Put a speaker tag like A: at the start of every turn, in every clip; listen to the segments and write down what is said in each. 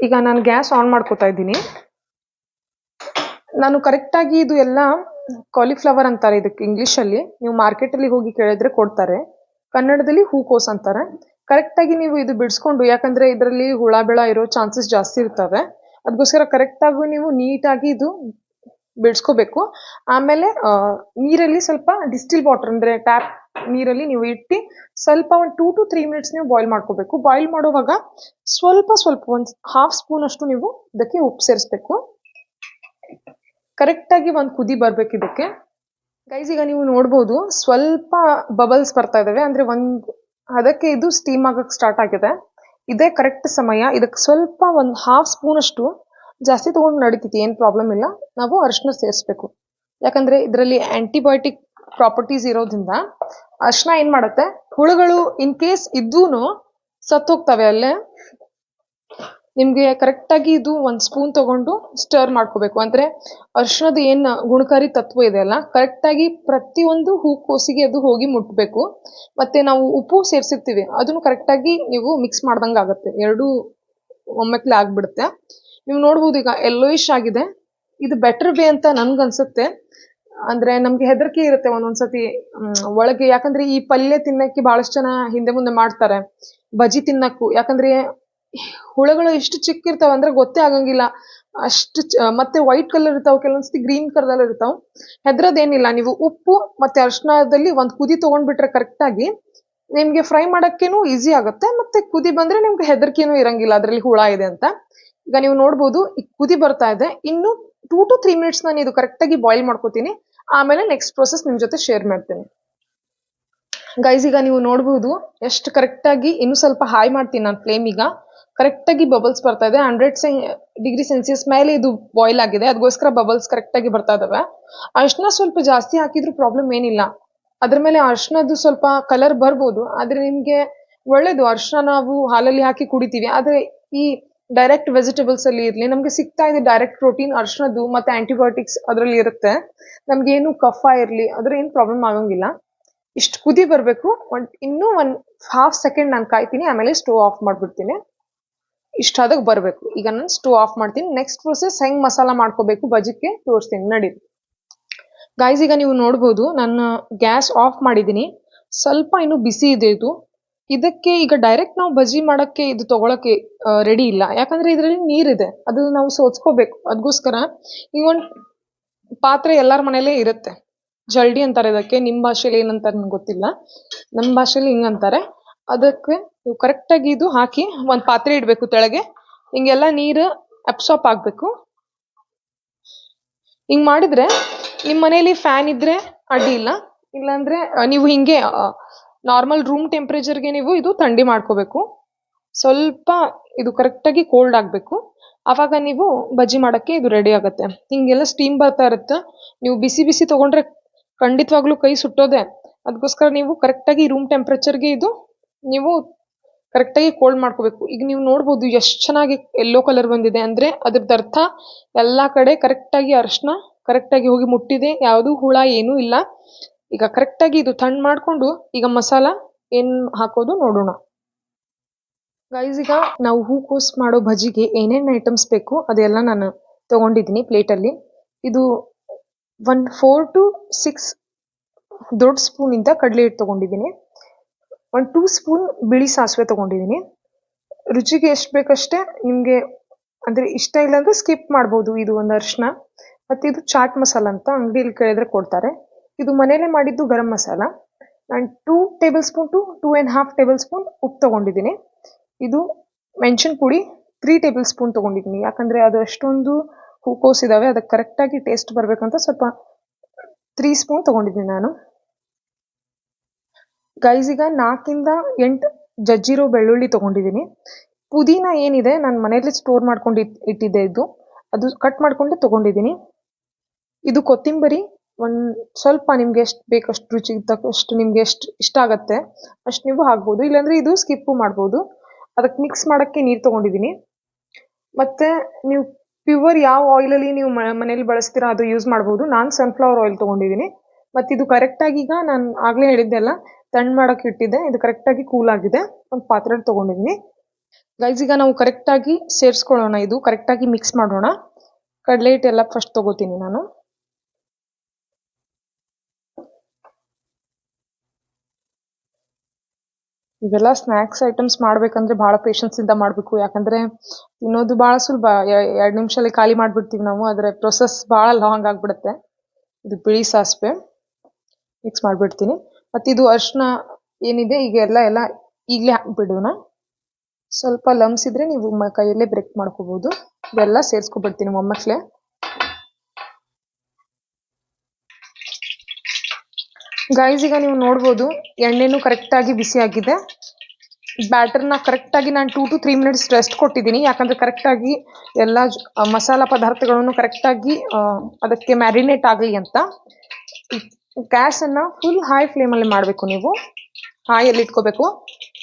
A: ಈಗ ನಾನು gas on ಮಾಡ್ಕೋತಾ ಇದ್ದೀನಿ. ನಾನು ಕರೆಕ್ಟಾಗಿ ಇದು ಎಲ್ಲ ಕಾಲಿಫ್ಲವರ್ ಅಂತಾರೆ ಇದಕ್ಕೆ ಇಂಗ್ಲೀಷಲ್ಲಿ. ನೀವು ಮಾರ್ಕೆಟಲ್ಲಿ ಹೋಗಿ ಕೇಳಿದ್ರೆ ಕೊಡ್ತಾರೆ. ಕನ್ನಡದಲ್ಲಿ ಹೂಕೋಸು ಅಂತಾರೆ. ಕರೆಕ್ಟಾಗಿ ನೀವು ಇದು ಬಿಡಿಸ್ಕೊಂಡು, ಯಾಕಂದರೆ ಇದರಲ್ಲಿ ಹುಳ ಬೆಳ ಇರೋ ಚಾನ್ಸಸ್ ಜಾಸ್ತಿ ಇರ್ತವೆ. ಅದಕ್ಕೋಸ್ಕರ ಕರೆಕ್ಟಾಗಿ ನೀವು ನೀಟಾಗಿ ಇದು ಬಿಡಿಸ್ಕೋಬೇಕು. ಆಮೇಲೆ ನೀರಲ್ಲಿ ಸ್ವಲ್ಪ ಡಿಸ್ಟಿಲ್ ವಾಟರ್ ಅಂದರೆ ಟ್ಯಾಪ್ ನೀರಲ್ಲಿ ನೀವು ಇಟ್ಟು ಸ್ವಲ್ಪ ಒಂದು 2 to 3 ಮಿನಿಟ್ಸ್ ನೀವು ಬಾಯ್ಲ್ ಮಾಡ್ಕೋಬೇಕು. ಬಾಯ್ಲ್ ಮಾಡುವಾಗ ಸ್ವಲ್ಪ ಒಂದು ಹಾಫ್ ಸ್ಪೂನ್ ಅಷ್ಟು ನೀವು ಇದಕ್ಕೆ ಉಪ್ಪು ಸೇರಿಸ್ಬೇಕು. ಕರೆಕ್ಟಾಗಿ ಒಂದು ಕುದಿ ಬರ್ಬೇಕು ಇದಕ್ಕೆ. ಗೈಸ್ ಈಗ ನೀವು ನೋಡ್ಬೋದು ಸ್ವಲ್ಪ ಬಬಲ್ಸ್ ಬರ್ತಾ ಇದಾವೆ, ಅಂದರೆ ಅದಕ್ಕೆ ಇದು ಸ್ಟೀಮ್ ಆಗಕ್ಕೆ ಸ್ಟಾರ್ಟ್ ಆಗಿದೆ. ಇದೇ ಕರೆಕ್ಟ್ ಸಮಯ. ಇದಕ್ಕೆ ಸ್ವಲ್ಪ ಒಂದು ಹಾಫ್ ಸ್ಪೂನ್ ಅಷ್ಟು, ಜಾಸ್ತಿ ತಗೊಂಡು ನಡೀತೈತಿ, ಏನು ಪ್ರಾಬ್ಲಮ್ ಇಲ್ಲ. ನಾವು ಅರಿಶಿನ ಸೇರಿಸ್ಬೇಕು. ಯಾಕಂದ್ರೆ ಇದರಲ್ಲಿ ಆಂಟಿಬಯೋಟಿಕ್ ಪ್ರಾಪರ್ಟೀಸ್ ಇರೋದ್ರಿಂದ ಅರಿಶಿನ ಏನ್ ಮಾಡುತ್ತೆ, ಹುಳುಗಳು ಇನ್ ಕೇಸ್ ಇದ್ದೂನು ಸತ್ತು ಹೋಗ್ತವೆ ಅಲ್ಲೇ. ನಿಮ್ಗೆ ಕರೆಕ್ಟಾಗಿ ಇದು ಒಂದು ಸ್ಪೂನ್ ತಗೊಂಡು ಸ್ಟರ್ ಮಾಡ್ಕೋಬೇಕು. ಅಂದ್ರೆ ಅರಿಶಿನದ ಏನ್ ಗುಣಕಾರಿ ತತ್ವ ಇದೆ ಅಲ್ಲ, ಕರೆಕ್ಟಾಗಿ ಪ್ರತಿಯೊಂದು ಹೂಕೋಸಿಗೆ ಅದು ಹೋಗಿ ಮುಟ್ಬೇಕು. ಮತ್ತೆ ನಾವು ಉಪ್ಪು ಸೇರಿಸಿರ್ತೀವಿ, ಅದನ್ನು ಕರೆಕ್ಟಾಗಿ ನೀವು ಮಿಕ್ಸ್ ಮಾಡ್ದಂಗೆ ಆಗುತ್ತೆ. ಎರಡೂ ಒಮ್ಮೆಕ್ಲೆ ಆಗ್ಬಿಡುತ್ತೆ. ನೀವು ನೋಡ್ಬೋದು ಈಗ ಯೆಲ್ಲೋಯಿಶ್ ಆಗಿದೆ. ಇದು ಬೆಟರ್ ವೇ ಅಂತ ನನ್ಗನ್ಸುತ್ತೆ. ಅಂದ್ರೆ ನಮ್ಗೆ ಹೆದರಿಕೆ ಇರುತ್ತೆ ಒಂದೊಂದ್ಸತಿ ಒಳಗೆ, ಯಾಕಂದ್ರೆ ಈ ಪಲ್ಯ ತಿನ್ನಕ್ಕೆ ಬಹಳಷ್ಟು ಜನ ಹಿಂದೆ ಮುಂದೆ ಮಾಡ್ತಾರೆ, ಬಜಿ ತಿನ್ನಕ್ಕೂ. ಯಾಕಂದ್ರೆ ಹುಳುಗಳು ಎಷ್ಟು ಚಿಕ್ಕ ಇರ್ತಾವ ಅಂದ್ರೆ ಗೊತ್ತೇ ಆಗಂಗಿಲ್ಲ ಅಷ್ಟು. ಮತ್ತೆ ವೈಟ್ ಕಲರ್ ಇರ್ತಾವ, ಕೆಲವೊಂದ್ಸತಿ ಗ್ರೀನ್ ಕಲರ್ ಇರ್ತಾವ. ಹೆದ್ರದೇನಿಲ್ಲ. ನೀವು ಉಪ್ಪು ಮತ್ತೆ ಅರಿಶಿನದಲ್ಲಿ ಒಂದು ಕುದಿ ತಗೊಂಡ್ಬಿಟ್ರೆ ಕರೆಕ್ಟಾಗಿ ನಿಮ್ಗೆ ಫ್ರೈ ಮಾಡಕ್ಕೇನು ಈಸಿ ಆಗುತ್ತೆ. ಮತ್ತೆ ಕುದಿ ಬಂದ್ರೆ ನಿಮ್ಗೆ ಹೆದರಿಕೆನೂ ಇರಂಗಿಲ್ಲ ಅದ್ರಲ್ಲಿ ಹುಳ ಇದೆ ಅಂತ. ಈಗ ನೀವು ನೋಡ್ಬೋದು ಈ ಕುದಿ ಬರ್ತಾ ಇದೆ. ಇನ್ನು 2 to 3 ಮಿನಿಟ್ಸ್ ನಾನು ಇದು ಕರೆಕ್ಟಾಗಿ ಬಾಯ್ಲ್ ಮಾಡ್ಕೋತೀನಿ. ಆಮೇಲೆ ನೆಕ್ಸ್ಟ್ ಪ್ರೊಸೆಸ್ ನಿಮ್ ಜೊತೆ ಶೇರ್ ಮಾಡ್ತೀನಿ. ಗೈಸ್ ಈಗ ನೀವು ನೋಡ್ಬೋದು ಎಷ್ಟು ಕರೆಕ್ಟಾಗಿ, ಇನ್ನು ಸ್ವಲ್ಪ ಹೈ ಮಾಡ್ತೀನಿ ನಾನು ಫ್ಲೇಮ್. ಈಗ ಕರೆಕ್ಟಾಗಿ ಬಬಲ್ಸ್ ಬರ್ತಾ ಇದೆ. 100 ಡಿಗ್ರಿ ಸೆಲ್ಸಿಯಸ್ ಮೇಲೆ ಇದು ಬಾಯ್ಲ್ ಆಗಿದೆ, ಅದಕ್ಕೋಸ್ಕರ ಬಬಲ್ಸ್ ಕರೆಕ್ಟಾಗಿ ಬರ್ತಾ ಇದಾವೆ. ಅರಿಶಿನ ಸ್ವಲ್ಪ ಜಾಸ್ತಿ ಹಾಕಿದ್ರು ಪ್ರಾಬ್ಲಮ್ ಏನಿಲ್ಲ. ಅದ್ರ ಮೇಲೆ ಅರಿಶಿನದ್ದು ಸ್ವಲ್ಪ ಕಲರ್ ಬರ್ಬೋದು, ಆದ್ರೆ ನಿಮ್ಗೆ ಒಳ್ಳೇದು. ಅರಿಶಿನ ನಾವು ಹಾಲಲ್ಲಿ ಹಾಕಿ ಕುಡಿತೀವಿ, ಆದ್ರೆ ಈ ಡೈರೆಕ್ಟ್ ವೆಜಿಟೇಬಲ್ಸ್ ಅಲ್ಲಿ ಇರ್ಲಿ, ನಮ್ಗೆ ಸಿಗ್ತಾ ಇದೆ ಡೈರೆಕ್ಟ್ ಪ್ರೋಟೀನ್ ಅರಿಶಿನದ್ದು, ಮತ್ತೆ ಆಂಟಿಬಯೋಟಿಕ್ಸ್ ಅದರಲ್ಲಿ ಇರುತ್ತೆ. ನಮ್ಗೆ ಏನು ಕಫ ಇರ್ಲಿ ಅದ್ರ ಏನು ಪ್ರಾಬ್ಲಮ್ ಆಗಂಗಿಲ್ಲ. ಇಷ್ಟು ಕುದಿ ಬರಬೇಕು. ಇನ್ನೂ ಒಂದು ಹಾಫ್ ಸೆಕೆಂಡ್ ನಾನು ಕಾಯ್ತೀನಿ, ಆಮೇಲೆ ಸ್ಟವ್ ಆಫ್ ಮಾಡ್ಬಿಡ್ತೀನಿ. ಇಷ್ಟಾದಾಗ ಬರಬೇಕು. ಈಗ ನಾನು ಸ್ಟವ್ ಆಫ್ ಮಾಡ್ತೀನಿ. ನೆಕ್ಸ್ಟ್ ಪ್ರೊಸೆಸ್ ಹೆಂಗ್ ಮಸಾಲ ಮಾಡ್ಕೋಬೇಕು ಬಜಿಗೆ ತೋರಿಸ್ತೀನಿ, ನಡಿ. ಗಾಯ್ಸ್ ಈಗ ನೀವು ನೋಡ್ಬೋದು ನಾನು ಗ್ಯಾಸ್ ಆಫ್ ಮಾಡಿದ್ದೀನಿ. ಸ್ವಲ್ಪ ಇನ್ನು ಬಿಸಿ ಇದೆ ಇದು. ಇದಕ್ಕೆ ಈಗ ಡೈರೆಕ್ಟ್ ನಾವು ಬಜ್ಜಿ ಮಾಡಕ್ಕೆ ಇದು ತಗೊಳಕ್ಕೆ ರೆಡಿ ಇಲ್ಲ, ಯಾಕಂದ್ರೆ ಇದರಲ್ಲಿ ನೀರಿದೆ, ಅದು ನಾವು ಸೋಚ್ಕೋಬೇಕು. ಅದಕ್ಕೋಸ್ಕರ ಈಗ ಒಂದು ಪಾತ್ರೆ ಎಲ್ಲರ ಮನೇಲೇ ಇರುತ್ತೆ, ಜಲ್ಡಿ ಅಂತಾರೆ ಇದಕ್ಕೆ. ನಿಮ್ಮ ಭಾಷೆಯಲ್ಲಿ ಏನಂತಾರೆ ನಂಗೆ ಗೊತ್ತಿಲ್ಲ, ನಮ್ಮ ಭಾಷೆಯಲ್ಲಿ ಹಿಂಗಂತಾರೆ. ಅದಕ್ಕೆ ನೀವು ಕರೆಕ್ಟಾಗಿ ಇದು ಹಾಕಿ ಒಂದು ಪಾತ್ರೆ ಇಡಬೇಕು ತೆಳಗೆ. ಹಿಂಗೆಲ್ಲ ನೀರು ಅಬ್ಸಾರ್ಬ್ ಆಗಬೇಕು. ಹಿಂಗೆ ಮಾಡಿದ್ರೆ ನಿಮ್ಮ ಮನೇಲಿ ಫ್ಯಾನ್ ಇದ್ರೆ ಅಡ್ಡಿ ಇಲ್ಲ, ಇಲ್ಲಾಂದ್ರೆ ನೀವು ಹಿಂಗೆ ನಾರ್ಮಲ್ ರೂಮ್ ಟೆಂಪ್ರೇಚರ್ಗೆ ನೀವು ಇದು ಥಂಡಿ ಮಾಡ್ಕೋಬೇಕು. ಸ್ವಲ್ಪ ಇದು ಕರೆಕ್ಟಾಗಿ ಕೋಲ್ಡ್ ಆಗಬೇಕು, ಆವಾಗ ನೀವು ಬಜ್ಜಿ ಮಾಡೋಕ್ಕೆ ಇದು ರೆಡಿ ಆಗುತ್ತೆ. ಹಿಂಗೆಲ್ಲ ಸ್ಟೀಮ್ ಬರ್ತಾ ಇರುತ್ತೆ. ನೀವು ಬಿಸಿ ಬಿಸಿ ತೊಗೊಂಡ್ರೆ ಖಂಡಿತವಾಗ್ಲೂ ಕೈ ಸುಟ್ಟೋದೆ. ಅದಕ್ಕೋಸ್ಕರ ನೀವು ಕರೆಕ್ಟಾಗಿ ರೂಮ್ ಟೆಂಪ್ರೇಚರ್ಗೆ ಇದು ನೀವು ಕರೆಕ್ಟಾಗಿ ಕೋಲ್ಡ್ ಮಾಡ್ಕೋಬೇಕು. ಈಗ ನೀವು ನೋಡ್ಬೋದು ಎಷ್ಟು ಚೆನ್ನಾಗಿ ಯೆಲ್ಲೋ ಕಲರ್ ಬಂದಿದೆ, ಅಂದರೆ ಅದ್ರದ್ದು ಅರ್ಥ ಎಲ್ಲ ಕಡೆ ಕರೆಕ್ಟಾಗಿ ಅರಿಶಿನ ಕರೆಕ್ಟಾಗಿ ಹೋಗಿ ಮುಟ್ಟಿದೆ, ಯಾವುದೂ ಹುಳ ಏನೂ ಇಲ್ಲ. ಈಗ ಕರೆಕ್ಟಾಗಿ ಇದು ತಣ್ಣು ಮಾಡಿಕೊಂಡು ಈಗ ಮಸಾಲ ಏನು ಹಾಕೋದು ನೋಡೋಣ. ಗೈಸ್ ಈಗ ನಾವು ಹೂಕೋಸು ಮಾಡೋ ಬಜ್ಜಿಗೆ ಏನೇನು ಐಟಮ್ಸ್ ಬೇಕು ಅದೆಲ್ಲ ನಾನು ತೊಗೊಂಡಿದ್ದೀನಿ ಪ್ಲೇಟಲ್ಲಿ. ಇದು 4 to 6 ದೊಡ್ಡ ಸ್ಪೂನಿಂದ ಕಡಲೆ ಹಿಟ್ಟು ತೊಗೊಂಡಿದ್ದೀನಿ. 2 ಸ್ಪೂನ್ ಬಿಳಿ ಸಾಸಿವೆ ತೊಗೊಂಡಿದ್ದೀನಿ. ರುಚಿಗೆ ಎಷ್ಟು ಬೇಕಷ್ಟೇ, ನಿಮಗೆ ಅಂದರೆ ಇಷ್ಟ ಇಲ್ಲ ಅಂದರೆ ಸ್ಕಿಪ್ ಮಾಡ್ಬೋದು. ಇದು ಒಂದು ಅರಿಶಿನ. ಮತ್ತು ಇದು ಚಾಟ್ ಮಸಾಲ ಅಂತ ಅಂಗಡಿಯಲ್ಲಿ ಕೇಳಿದ್ರೆ ಕೊಡ್ತಾರೆ. ಇದು ಮನೇಲೆ ಮಾಡಿದ್ದು ಗರಂ ಮಸಾಲ. ನಾನು 2 tablespoon to 2.5 tablespoon ಉಪ್ಪು ತೊಗೊಂಡಿದ್ದೀನಿ. ಇದು ಮೆಣಸಿನ ಪುಡಿ 3 ಟೇಬಲ್ ಸ್ಪೂನ್ ತೊಗೊಂಡಿದ್ದೀನಿ, ಯಾಕಂದರೆ ಅದು ಅಷ್ಟೊಂದು ಹೂಕೋಸು ಇದ್ದಾವೆ, ಅದಕ್ಕೆ ಕರೆಕ್ಟಾಗಿ ಟೇಸ್ಟ್ ಬರಬೇಕಂತ ಸ್ವಲ್ಪ 3 ಸ್ಪೂನ್ ತೊಗೊಂಡಿದ್ದೀನಿ ನಾನು. ಗೈಸ್ ಈಗ 4 ಇಂದ 8 ಜಜ್ಜಿರೋ ಬೆಳ್ಳುಳ್ಳಿ ತೊಗೊಂಡಿದ್ದೀನಿ. ಪುದೀನ ಏನಿದೆ ನಾನು ಮನೇಲಿ ಸ್ಟೋರ್ ಮಾಡ್ಕೊಂಡು ಇಟ್ಟಿದ್ದೆ, ಅದು ಕಟ್ ಮಾಡ್ಕೊಂಡು ತೊಗೊಂಡಿದ್ದೀನಿ. ಇದು ಕೊತ್ತಂಬರಿ ಒಂದು ಸ್ವಲ್ಪ ನಿಮ್ಗೆ ಎಷ್ಟು ಬೇಕಷ್ಟು ರುಚಿಗೆ ತಕ್ಕಷ್ಟು, ನಿಮ್ಗೆ ಎಷ್ಟು ಇಷ್ಟ ಆಗುತ್ತೆ ಅಷ್ಟು ನೀವು ಹಾಕ್ಬೋದು, ಇಲ್ಲಾಂದರೆ ಇದು ಸ್ಕಿಪ್ಪು ಮಾಡ್ಬೋದು. ಅದಕ್ಕೆ ಮಿಕ್ಸ್ ಮಾಡೋಕ್ಕೆ ನೀರು ತೊಗೊಂಡಿದ್ದೀನಿ. ಮತ್ತು ನೀವು ಪ್ಯೂರ್ ಯಾವ ಆಯಿಲಲ್ಲಿ ನೀವು ಮನೇಲಿ ಬಳಸ್ತೀರಾ ಅದು ಯೂಸ್ ಮಾಡ್ಬೋದು. ನಾನು ಸನ್ಫ್ಲವರ್ ಆಯಿಲ್ ತೊಗೊಂಡಿದ್ದೀನಿ. ಮತ್ತು ಇದು ಕರೆಕ್ಟಾಗಿ ಈಗ ನಾನು ಆಗಲೇ ಹೇಳಿದ್ದೆಲ್ಲ ತಣ್ಣು ಮಾಡೋಕ್ಕೆ ಇಟ್ಟಿದ್ದೆ, ಇದು ಕರೆಕ್ಟಾಗಿ ಕೂಲ್ ಆಗಿದೆ. ಒಂದು ಪಾತ್ರೆ ತೊಗೊಂಡಿದ್ದೀನಿ. ಗೈಸ್ ಈಗ ನಾವು ಕರೆಕ್ಟಾಗಿ ಸೇರಿಸ್ಕೊಳ್ಳೋಣ, ಇದು ಕರೆಕ್ಟಾಗಿ ಮಿಕ್ಸ್ ಮಾಡೋಣ. ಕಡಲೆ ಹಿಟ್ಟೆಲ್ಲ ಫಸ್ಟ್ ತಗೋತೀನಿ ನಾನು. ಇವೆಲ್ಲ ಸ್ನ್ಯಾಕ್ಸ್ ಐಟಮ್ಸ್ ಮಾಡ್ಬೇಕಂದ್ರೆ ಭಾಳ ಪೇಷನ್ಸಿಂದ ಮಾಡಬೇಕು. ಯಾಕಂದರೆ ತಿನ್ನೋದು ಭಾಳ ಸುಲಭ, 2 ನಿಮಿಷದಲ್ಲಿ ಖಾಲಿ ಮಾಡಿಬಿಡ್ತೀವಿ ನಾವು. ಆದರೆ ಪ್ರೊಸೆಸ್ ಭಾಳ ಲಾಂಗ್ ಆಗಿಬಿಡುತ್ತೆ. ಇದು ಬಿಳಿ ಸಾಸಿವೆ ಮಿಕ್ಸ್ ಮಾಡಿಬಿಡ್ತೀನಿ. ಮತ್ತು ಇದು ಅರಿಶಿನ ಏನಿದೆ ಈಗ ಎಲ್ಲ ಈಗಲೇ ಹಾಕ್ಬಿಡೋಣ. ಸ್ವಲ್ಪ ಲಮ್ಸ್ ಇದ್ರೆ ನೀವು ಕೈಯಲ್ಲೇ ಬ್ರೇಕ್ ಮಾಡ್ಕೋಬೋದು. ಇದೆಲ್ಲ ಸೇರಿಸ್ಕೊಬಿಡ್ತೀನಿ ಒಮ್ಮಕ್ಲೆ. ಗೈಸ್ ಈಗ ನೀವು ನೋಡ್ಬೋದು ಎಣ್ಣೆನೂ ಕರೆಕ್ಟಾಗಿ ಬಿಸಿ ಆಗಿದೆ. ಬ್ಯಾಟರ್ನ ಕರೆಕ್ಟಾಗಿ ನಾನು 2 to 3 ಮಿನಿಟ್ಸ್ ರೆಸ್ಟ್ ಕೊಟ್ಟಿದ್ದೀನಿ. ಯಾಕಂದರೆ ಕರೆಕ್ಟಾಗಿ ಎಲ್ಲ ಮಸಾಲ ಪದಾರ್ಥಗಳನ್ನು ಕರೆಕ್ಟಾಗಿ ಅದಕ್ಕೆ ಮ್ಯಾರಿನೇಟ್ ಆಗಲಿ ಅಂತ. ಗ್ಯಾಸನ್ನು ಫುಲ್ ಹೈ ಫ್ಲೇಮಲ್ಲಿ ಮಾಡಬೇಕು ನೀವು. ಹಾಯಲ್ಲಿ ಇಟ್ಕೋಬೇಕು.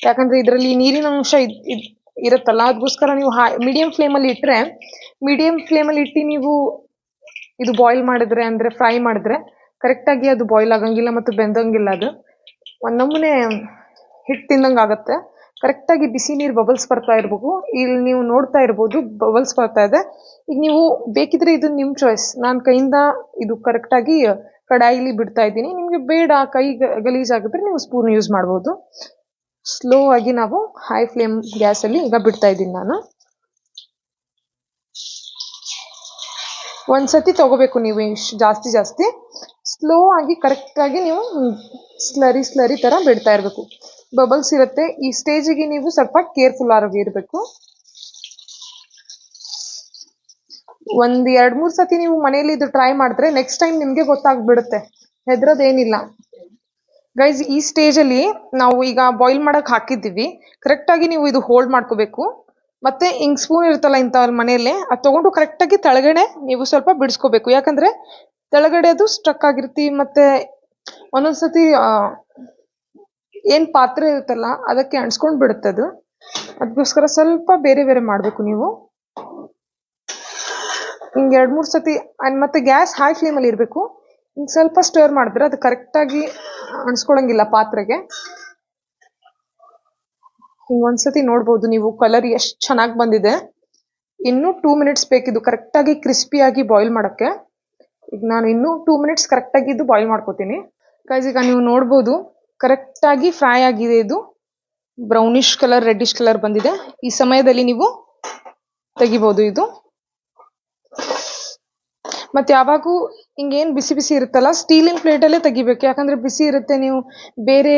A: ಯಾಕಂದರೆ ಇದರಲ್ಲಿ ನೀರಿನ ಅಂಶ ಇರುತ್ತಲ್ಲ, ಅದಕ್ಕೋಸ್ಕರ ನೀವು ಮೀಡಿಯಂ ಫ್ಲೇಮಲ್ಲಿ ಇಟ್ಟರೆ, ಮೀಡಿಯಂ ಫ್ಲೇಮಲ್ಲಿ ಇಟ್ಟು ನೀವು ಇದು ಬಾಯ್ಲ್ ಮಾಡಿದ್ರೆ ಅಂದರೆ ಫ್ರೈ ಮಾಡಿದ್ರೆ ಕರೆಕ್ಟಾಗಿ ಅದು ಬಾಯ್ಲ್ ಆಗಂಗಿಲ್ಲ ಮತ್ತು ಬೆಂದಂಗಿಲ್ಲ. ಅದು ಒಂದು ನಮೂನೆ ಹಿಟ್ಟು ತಿಂದಂಗೆ ಆಗುತ್ತೆ. ಕರೆಕ್ಟಾಗಿ ಬಿಸಿ ನೀರು ಬಬಲ್ಸ್ ಬರ್ತಾ ಇರಬೇಕು. ಇಲ್ಲಿ ನೀವು ನೋಡ್ತಾ ಇರ್ಬೋದು ಬಬಲ್ಸ್ ಬರ್ತಾ ಇದೆ. ಈಗ ನೀವು ಬೇಕಿದ್ರೆ ಇದು ನಿಮ್ಮ ಚಾಯ್ಸ್. ನಾನು ಕೈಯಿಂದ ಇದು ಕರೆಕ್ಟಾಗಿ ಕಡಾಯಿಲಿ ಬಿಡ್ತಾ ಇದ್ದೀನಿ. ನಿಮಗೆ ಬೇಡ ಕೈ ಗಲೀಜಾಗಿದ್ರೆ ನೀವು ಸ್ಪೂನ್ ಯೂಸ್ ಮಾಡ್ಬೋದು. ಸ್ಲೋ ಆಗಿ ನಾವು ಹೈ ಫ್ಲೇಮ್ ಗ್ಯಾಸಲ್ಲಿ ಈಗ ಬಿಡ್ತಾ ಇದ್ದೀನಿ ನಾನು. ಒಂದ್ಸತಿ ತಗೋಬೇಕು ನೀವು ಜಾಸ್ತಿ ಸ್ಲೋ ಆಗಿ ಕರೆಕ್ಟಾಗಿ ನೀವು ಸ್ಲರಿ ಥರ ಬಿಡ್ತಾ ಇರಬೇಕು. ಬಬಲ್ಸ್ ಇರುತ್ತೆ. ಈ ಸ್ಟೇಜಿಗೆ ನೀವು ಸ್ವಲ್ಪ ಕೇರ್ಫುಲ್ ಆಗಿ ಇರಬೇಕು. 1-2-3 ಸತಿ ನೀವು ಮನೇಲಿ ಇದು ಟ್ರೈ ಮಾಡಿದ್ರೆ ನೆಕ್ಸ್ಟ್ ಟೈಮ್ ನಿಮಗೆ ಗೊತ್ತಾಗ್ಬಿಡುತ್ತೆ, ಹೆದರೋದೇನಿಲ್ಲ. ಗೈಸ್ ಈ ಸ್ಟೇಜಲ್ಲಿ ನಾವು ಈಗ ಬಾಯ್ಲ್ ಮಾಡಕ್ಕೆ ಹಾಕಿದ್ದೀವಿ. ಕರೆಕ್ಟಾಗಿ ನೀವು ಇದು ಹೋಲ್ಡ್ ಮಾಡ್ಕೋಬೇಕು. ಮತ್ತೆ ಹಿಂಗೆ ಸ್ಪೂನ್ ಇರುತ್ತಲ್ಲ ಇಂಥವ್ರ ಮನೆಯಲ್ಲೇ, ಅದು ತೊಗೊಂಡು ಕರೆಕ್ಟಾಗಿ ತೆಳಗಡೆ ನೀವು ಸ್ವಲ್ಪ ಬಿಡಿಸ್ಕೋಬೇಕು. ಯಾಕಂದರೆ ತೆಳಗಡೆ ಅದು ಸ್ಟ್ರಕ್ ಆಗಿರ್ತಿ. ಮತ್ತು ಒಂದೊಂದ್ಸತಿ ಏನು ಪಾತ್ರೆ ಇರುತ್ತಲ್ಲ ಅದಕ್ಕೆ ಅಂಟ್ಸ್ಕೊಂಡು ಬಿಡುತ್ತೆ ಅದು. ಅದಕ್ಕೋಸ್ಕರ ಸ್ವಲ್ಪ ಬೇರೆ ಮಾಡಬೇಕು ನೀವು. ಹಿಂಗೆ 2-3 ಸತಿ ಮತ್ತು ಗ್ಯಾಸ್ ಹೈ ಫ್ಲೇಮಲ್ಲಿ ಇರಬೇಕು. ಹಿಂಗೆ ಸ್ವಲ್ಪ ಸ್ಟರ್ ಮಾಡಿದ್ರೆ ಅದು ಕರೆಕ್ಟಾಗಿ ಅಣಿಸ್ಕೊಳಂಗಿಲ್ಲ ಪಾತ್ರೆಗೆ. ಹಿಂಗೆ ಒಂದ್ಸತಿ ನೋಡ್ಬೋದು ನೀವು ಕಲರ್ ಎಷ್ಟು ಚೆನ್ನಾಗಿ ಬಂದಿದೆ. ಇನ್ನೂ 2 ಮಿನಿಟ್ಸ್ ಬೇಕಿದು ಕರೆಕ್ಟಾಗಿ ಕ್ರಿಸ್ಪಿಯಾಗಿ ಬಾಯ್ಲ್ ಮಾಡೋಕ್ಕೆ. ಈಗ ನಾನು ಇನ್ನೂ 2 ಮಿನಿಟ್ಸ್ ಕರೆಕ್ಟಾಗಿ ಇದು ಬಾಯ್ಲ್ ಮಾಡ್ಕೋತೀನಿ. ಗೈಸ್ ಈಗ ನೀವು ನೋಡ್ಬೋದು ಕರೆಕ್ಟಾಗಿ ಫ್ರೈ ಆಗಿದೆ. ಇದು ಬ್ರೌನಿಷ್ ಕಲರ್ ರೆಡ್ಡಿಶ್ ಕಲರ್ ಬಂದಿದೆ. ಈ ಸಮಯದಲ್ಲಿ ನೀವು ತೆಗಿಬೋದು ಇದು. ಮತ್ತು ಯಾವಾಗೂ ಹಿಂಗೇನು ಬಿಸಿ ಇರುತ್ತಲ್ಲ ಸ್ಟೀಲಿನ ಪ್ಲೇಟಲ್ಲೇ ತೆಗಿಬೇಕು. ಯಾಕಂದರೆ ಬಿಸಿ ಇರುತ್ತೆ. ನೀವು ಬೇರೆ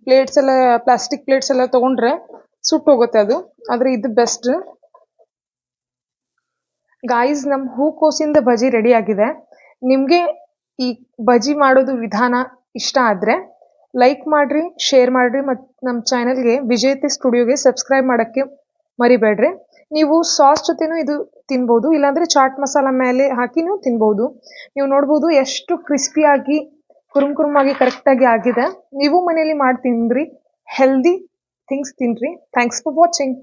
A: ಪ್ಲೇಟ್ಸ್ ಎಲ್ಲ ಪ್ಲಾಸ್ಟಿಕ್ ಪ್ಲೇಟ್ಸ್ ಎಲ್ಲ ತೊಗೊಂಡ್ರೆ ಸುಟ್ಟೋಗುತ್ತೆ ಅದು. ಆದರೆ ಇದು ಬೆಸ್ಟ್. ಗಾಯ್ಸ್ ನಮ್ಮ ಹೂಕೋಸಿಂದ ಬಜಿ ರೆಡಿ ಆಗಿದೆ. ನಿಮಗೆ ಈ ಬಜಿ ಮಾಡೋದು ವಿಧಾನ ಇಷ್ಟ ಆದರೆ ಲೈಕ್ ಮಾಡಿರಿ, ಶೇರ್ ಮಾಡಿರಿ ಮತ್ತು ನಮ್ಮ ಚಾನಲ್ಗೆ ವಿಜೇತೆ ಸ್ಟುಡಿಯೋಗೆ ಸಬ್ಸ್ಕ್ರೈಬ್ ಮಾಡೋಕ್ಕೆ ಮರಿಬೇಡ್ರಿ. ನೀವು ಸಾಸ್ ಜೊತೆನೂ ಇದು ತಿನ್ಬೋದು, ಇಲ್ಲಾಂದರೆ ಚಾಟ್ ಮಸಾಲ ಮೇಲೆ ಹಾಕಿನೂ ತಿನ್ಬೋದು. ನೀವು ನೋಡ್ಬೋದು ಎಷ್ಟು ಕ್ರಿಸ್ಪಿಯಾಗಿ ಕುರುಮಾಗಿ ಕರೆಕ್ಟಾಗಿ ಆಗಿದೆ. ನೀವು ಮನೇಲಿ ಮಾಡಿ ತಿನ್ನಿರಿ, ಹೆಲ್ದಿ ಥಿಂಗ್ಸ್ ತಿನ್ನಿರಿ. Thanks for watching.